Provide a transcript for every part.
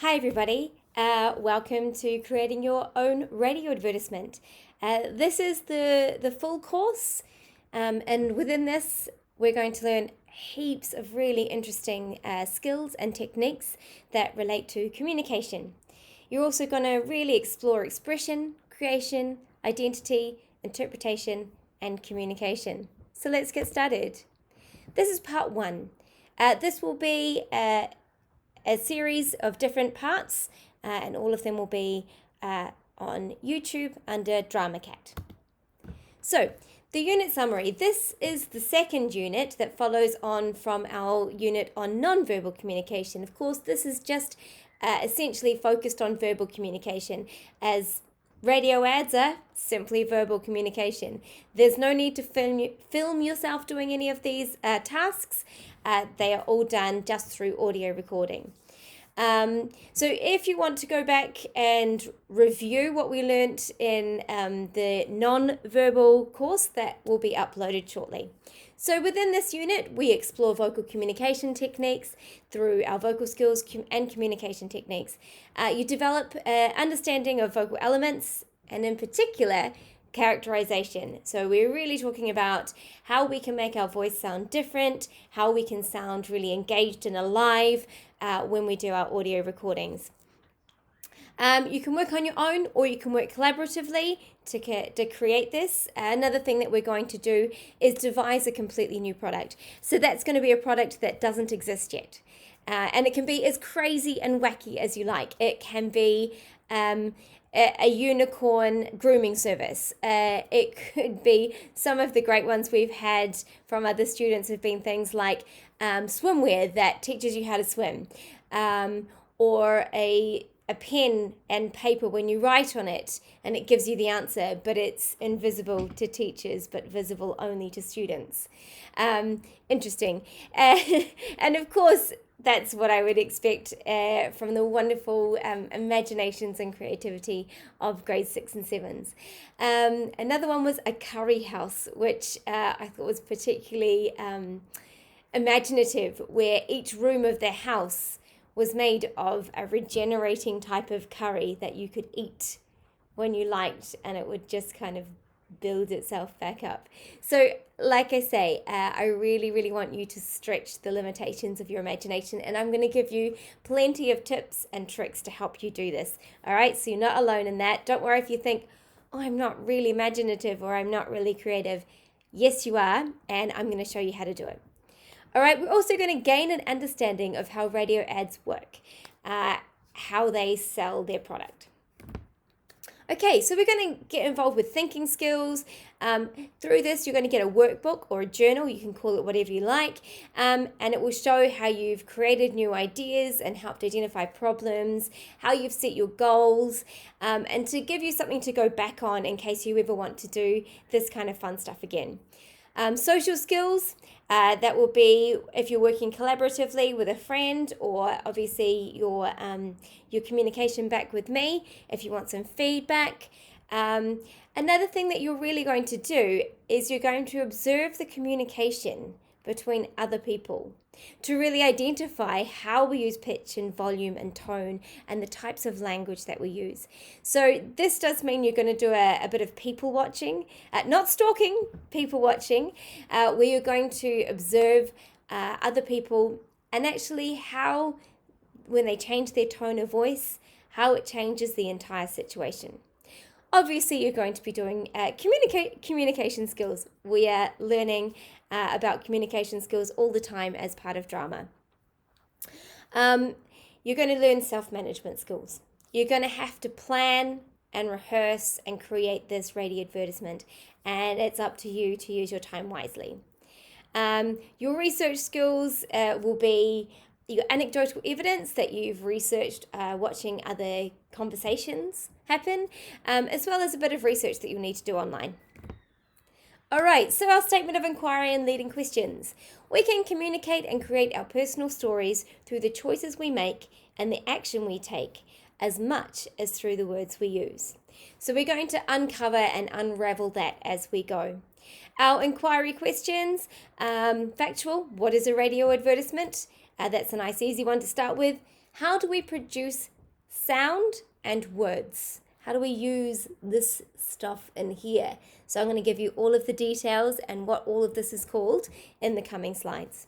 Hi everybody, welcome to creating your own radio advertisement. This is the full course, and within this we're going to learn heaps of really interesting skills and techniques that relate to communication. You're also going to really explore expression, creation, identity, interpretation, and communication. So let's get started. This is part one. This will be a series of different parts, and all of them will be on YouTube under DramaCat. So, the unit summary. This is the second unit that follows on from our unit on non-verbal communication. Of course, this is just essentially focused on verbal communication, as radio ads are simply verbal communication. There's no need to film yourself doing any of these tasks. They are all done just through audio recording. So if you want to go back and review what we learnt in the non-verbal course, that will be uploaded shortly. So within this unit, we explore vocal communication techniques through our vocal skills and communication techniques. You develop an understanding of vocal elements, and in particular, characterization. So we're really talking about how we can make our voice sound different, how we can sound really engaged and alive when we do our audio recordings. You can work on your own, or you can work collaboratively to create this. Another thing that we're going to do is devise a completely new product. So that's going to be a product that doesn't exist yet. And it can be as crazy and wacky as you like. It can be a unicorn grooming service. It could be, some of the great ones we've had from other students have been things like swimwear that teaches you how to swim, or a pen and paper when you write on it and it gives you the answer, but it's invisible to teachers but visible only to students. Interesting. And of course, that's what I would expect from the wonderful imaginations and creativity of grade 6 and 7s. Another one was a curry house, which I thought was particularly imaginative, where each room of the house was made of a regenerating type of curry that you could eat when you liked, and it would just kind of build itself back up. So like I say, I really, really want you to stretch the limitations of your imagination, and I'm going to give you plenty of tips and tricks to help you do this. All right, so you're not alone in that. Don't worry if you think, oh, I'm not really imaginative or I'm not really creative. Yes, you are, and I'm going to show you how to do it. All right, we're also going to gain an understanding of how radio ads work, how they sell their product. Okay, so we're going to get involved with thinking skills. Through this, you're going to get a workbook or a journal, you can call it whatever you like, and it will show how you've created new ideas and helped identify problems, how you've set your goals, and to give you something to go back on in case you ever want to do this kind of fun stuff again. Social skills, that will be if you're working collaboratively with a friend, or obviously your communication back with me if you want some feedback. Another thing that you're really going to do is you're going to observe the communication between other people to really identify how we use pitch and volume and tone and the types of language that we use. So this does mean you're going to do a bit of people watching, not stalking, people watching, where you're going to observe other people and actually how, when they change their tone of voice, how it changes the entire situation. Obviously, you're going to be doing communication skills. We are learning about communication skills all the time as part of drama. You're going to learn self-management skills. You're going to have to plan and rehearse and create this radio advertisement, and it's up to you to use your time wisely. Your research skills will be your anecdotal evidence that you've researched watching other conversations happen, as well as a bit of research that you'll need to do online. All right, so our statement of inquiry and leading questions. We can communicate and create our personal stories through the choices we make and the action we take, as much as through the words we use. So we're going to uncover and unravel that as we go. Our inquiry questions, factual, what is a radio advertisement? That's a nice easy one to start with. How do we produce sound and words? How do we use this stuff in here? So I'm going to give you all of the details and what all of this is called in the coming slides.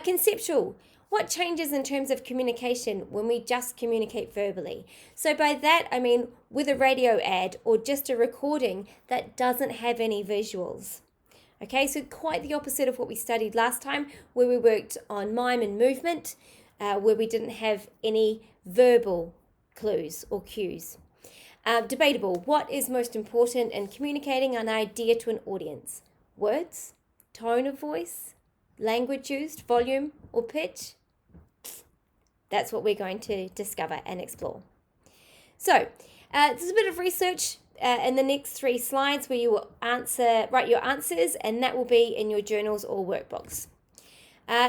Conceptual. What changes in terms of communication when we just communicate verbally? So by that, I mean with a radio ad or just a recording that doesn't have any visuals. Okay, so quite the opposite of what we studied last time, where we worked on mime and movement, where we didn't have any verbal clues or cues. Debatable. What is most important in communicating an idea to an audience? Words, tone of voice, language used, volume, or pitch? That's what we're going to discover and explore. So, this is a bit of research in the next 3 slides where you will write your answers, and that will be in your journals or workbooks.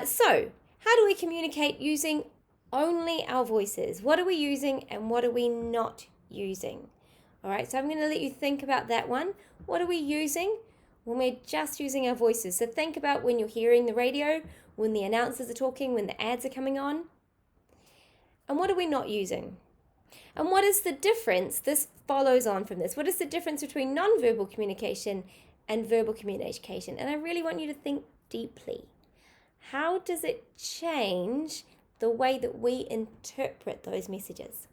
So, how do we communicate using only our voices? What are we using and what are we not using? All right, so I'm going to let you think about that one. What are we using when we're just using our voices? So think about when you're hearing the radio, when the announcers are talking, when the ads are coming on. And what are we not using? And what is the difference? This follows on from this. What is the difference between nonverbal communication and verbal communication? And I really want you to think deeply. How does it change the way that we interpret those messages?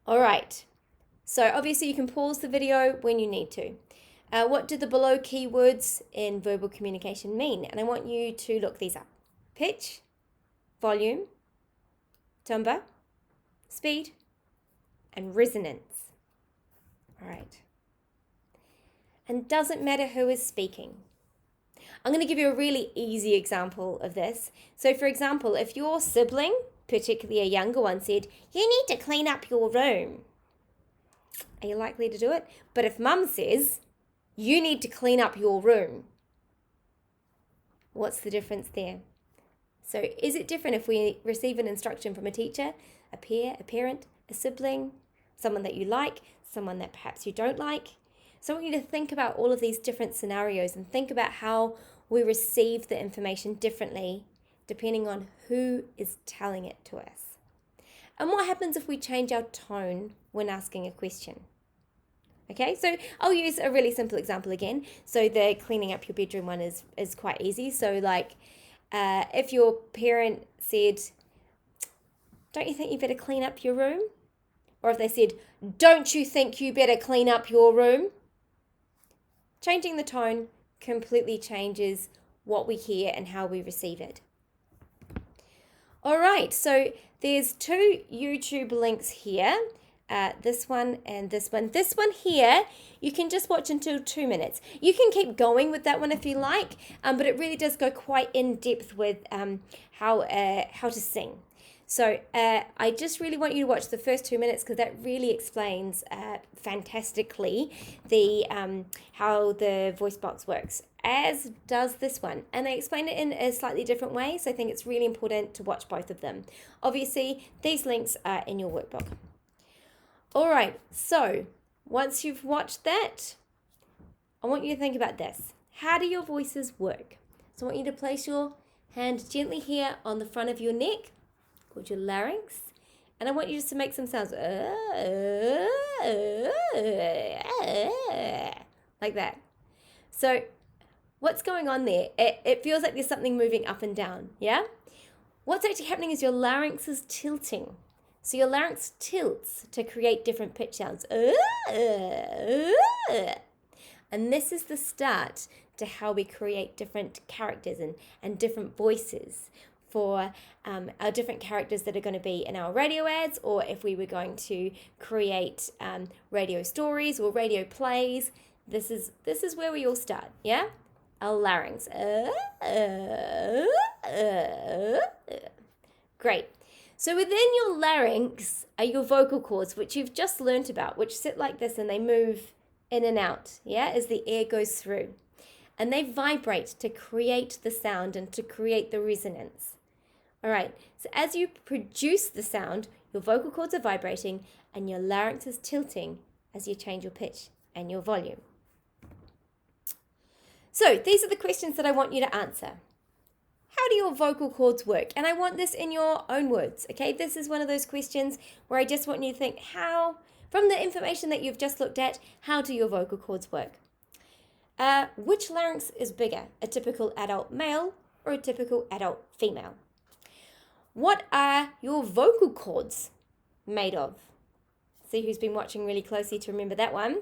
All right. So obviously you can pause the video when you need to. What do the below keywords in verbal communication mean? And I want you to look these up. Pitch, volume, timbre, speed, and resonance. All right. And doesn't matter who is speaking. I'm going to give you a really easy example of this. So for example, if your sibling, particularly a younger one, said, "You need to clean up your room," are you likely to do it? But if mum says, "You need to clean up your room," what's the difference there? So is it different if we receive an instruction from a teacher, a peer, a parent, a sibling, someone that you like, someone that perhaps you don't like? So I want you to think about all of these different scenarios and think about how we receive the information differently depending on who is telling it to us. And what happens if we change our tone when asking a question? Okay, so I'll use a really simple example again. So the cleaning up your bedroom one is quite easy. So like if your parent said, "Don't you think you better clean up your room?" Or if they said, "Don't you think you better clean up your room?" Changing the tone completely changes what we hear and how we receive it. All right, so there's 2 YouTube links here. This one and this one. This one here, you can just watch until 2 minutes. You can keep going with that one if you like, but it really does go quite in depth with how to sing. So I just really want you to watch the first 2 minutes because that really explains fantastically the how the voice box works, as does this one. And they explain it in a slightly different way, so I think it's really important to watch both of them. Obviously, these links are in your workbook. All right, so once you've watched that, I want you to think about this. How do your voices work? So I want you to place your hand gently here on the front of your neck, called your larynx, and I want you just to make some sounds like that. So what's going on there? It feels like there's something moving up and down, yeah? What's actually happening is your larynx is tilting. So your larynx tilts to create different pitch sounds. And this is the start to how we create different characters and different voices for our different characters that are going to be in our radio ads, or if we were going to create radio stories or radio plays. This is where we all start, yeah? Our larynx. Great. So within your larynx are your vocal cords, which you've just learnt about, which sit like this and they move in and out, yeah, as the air goes through. And they vibrate to create the sound and to create the resonance. All right, so as you produce the sound, your vocal cords are vibrating and your larynx is tilting as you change your pitch and your volume. So these are the questions that I want you to answer. how do your vocal cords work? And I want this in your own words, okay? This is one of those questions where I just want you to think from the information that you've just looked at, how do your vocal cords work? Which larynx is bigger, a typical adult male or a typical adult female? What are your vocal cords made of? See who's been watching really closely to remember that one.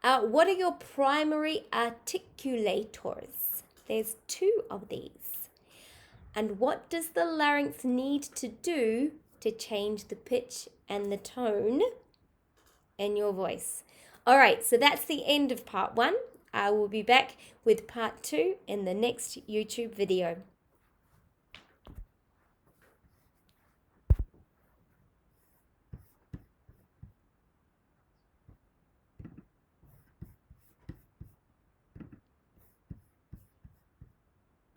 What are your primary articulators? There's 2 of these. And what does the larynx need to do to change the pitch and the tone in your voice? All right, so that's the end of part 1. I will be back with part 2 in the next YouTube video.